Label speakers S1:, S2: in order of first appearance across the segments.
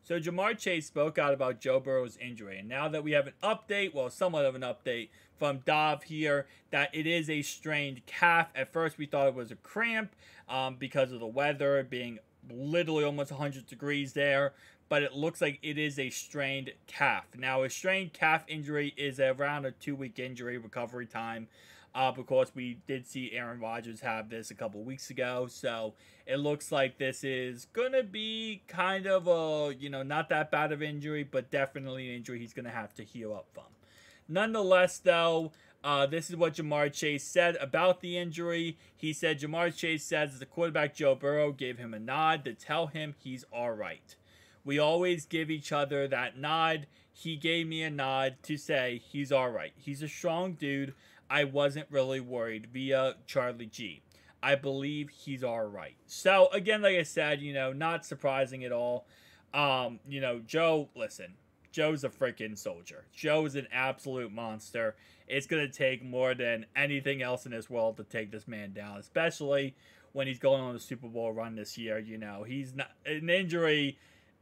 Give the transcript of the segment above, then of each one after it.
S1: So Jamar Chase spoke out about Joe Burrow's injury, and now that we have an update, well, somewhat of an update from Dov here, that it is a strained calf. At first, we thought it was a cramp because of the weather being literally almost 100 degrees there, but it looks like it is a strained calf. Now, a strained calf injury is around a 2-week injury recovery time. Because we did see Aaron Rodgers have this a couple weeks ago. So it looks like this is going to be kind of a, not that bad of injury, but definitely an injury he's going to have to heal up from. Nonetheless, though, this is what Jamar Chase said about the injury. He said, Jamar Chase says the quarterback Joe Burrow gave him a nod to tell him he's all right. We always give each other that nod. He gave me a nod to say he's all right. He's a strong dude. I wasn't really worried via Charlie G. I believe he's all right. So, again, like I said, not surprising at all. Joe, listen, Joe's a freaking soldier. Joe is an absolute monster. It's going to take more than anything else in this world to take this man down, especially when he's going on a Super Bowl run this year. He's not an injury.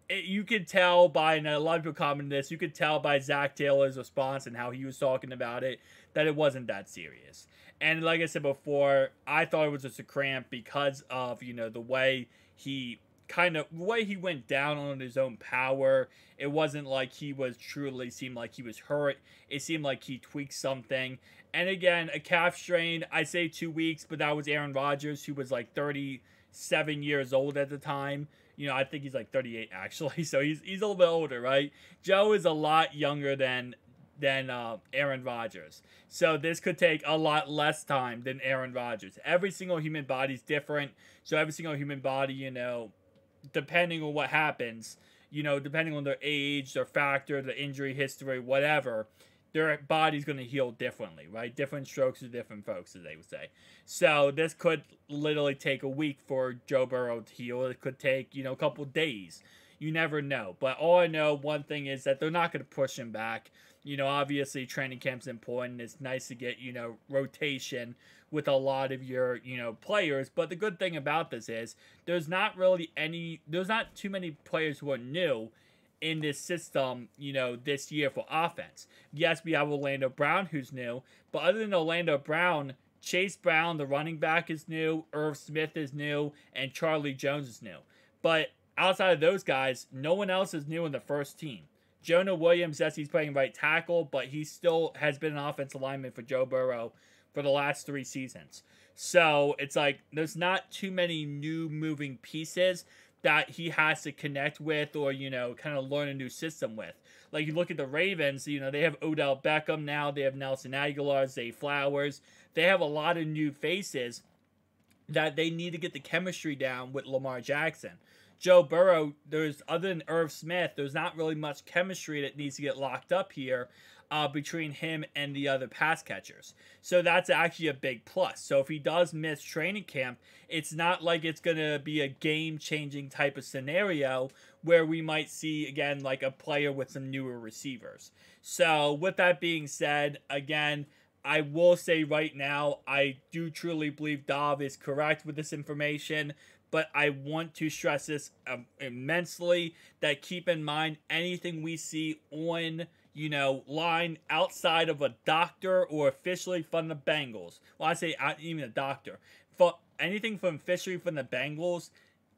S1: You could tell by, and a lot of people commented this, you could tell by Zach Taylor's response and how he was talking about it, that it wasn't that serious. And like I said before, I thought it was just a cramp because of, the way he went down on his own power. It wasn't like he was seemed like he was hurt. It seemed like he tweaked something. And again, a calf strain, I say 2 weeks, but that was Aaron Rodgers, who was like 37 years old at the time. I think he's like 38 actually, so he's a little bit older, right? Joe is a lot younger than Aaron Rodgers. So this could take a lot less time than Aaron Rodgers. Every single human body is different. So every single human body, depending on what happens, depending on their age, their factor, the injury history, whatever, their body's going to heal differently, right? Different strokes for different folks, as they would say. So this could literally take a week for Joe Burrow to heal. It could take, a couple days. You never know. But all I know, one thing is that they're not going to push him back. Obviously training camp's important. It's nice to get, rotation with a lot of your, players. But the good thing about this is there's not too many players who are new in this system, this year for offense. Yes, we have Orlando Brown, who's new. But other than Orlando Brown, Chase Brown, the running back, is new. Irv Smith is new. And Charlie Jones is new. But outside of those guys, no one else is new in the first team. Jonah Williams, yes, he's playing right tackle, but he still has been an offensive lineman for Joe Burrow for the last 3 seasons. So it's like there's not too many new moving pieces that he has to connect with or, kind of learn a new system with. Like you look at the Ravens, they have Odell Beckham now. They have Nelson Aguilar, Zay Flowers. They have a lot of new faces that they need to get the chemistry down with Lamar Jackson. Joe Burrow, other than Irv Smith, there's not really much chemistry that needs to get locked up here between him and the other pass catchers. So that's actually a big plus. So if he does miss training camp, it's not like it's going to be a game-changing type of scenario where we might see, again, like a player with some newer receivers. So with that being said, again, I will say right now, I do truly believe Dov is correct with this information. But I want to stress this immensely, that keep in mind anything we see on, line outside of a doctor or officially from the Bengals. Well, I say even a doctor. For anything from officially from the Bengals,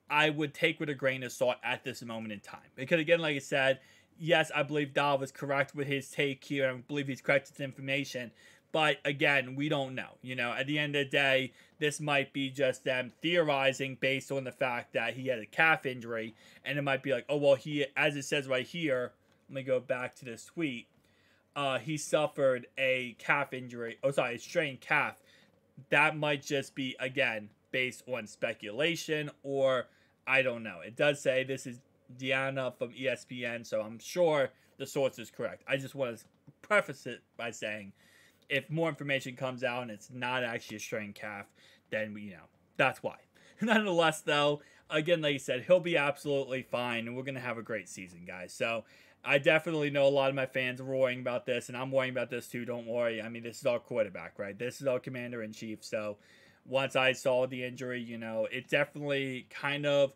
S1: I would take with a grain of salt at this moment in time. Because again, like I said, yes, I believe Dov is correct with his take here. I believe he's correct with his information. But again, we don't know. At the end of the day, this might be just them theorizing based on the fact that he had a calf injury. And it might be like, oh, well, as it says right here, let me go back to this tweet. He suffered a calf injury. Oh, sorry, a strained calf. That might just be, again, based on speculation or I don't know. It does say this is Deanna from ESPN, so I'm sure the source is correct. I just want to preface it by saying, if more information comes out and it's not actually a strained calf, then that's why. Nonetheless, though, again, like I said, he'll be absolutely fine, and we're going to have a great season, guys. So I definitely know a lot of my fans are worrying about this, and I'm worrying about this too. Don't worry. I mean, this is our quarterback, right? This is our commander-in-chief. So once I saw the injury, it definitely kind of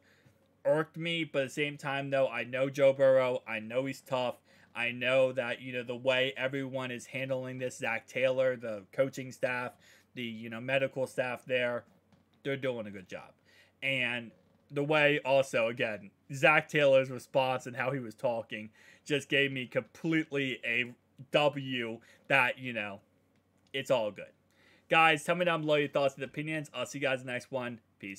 S1: irked me, but at the same time, though, I know Joe Burrow. I know he's tough. I know that, the way everyone is handling this, Zach Taylor, the coaching staff, the, medical staff there, they're doing a good job. And the way also, again, Zach Taylor's response and how he was talking just gave me completely a W that, it's all good. Guys, tell me down below your thoughts and opinions. I'll see you guys in the next one. Peace.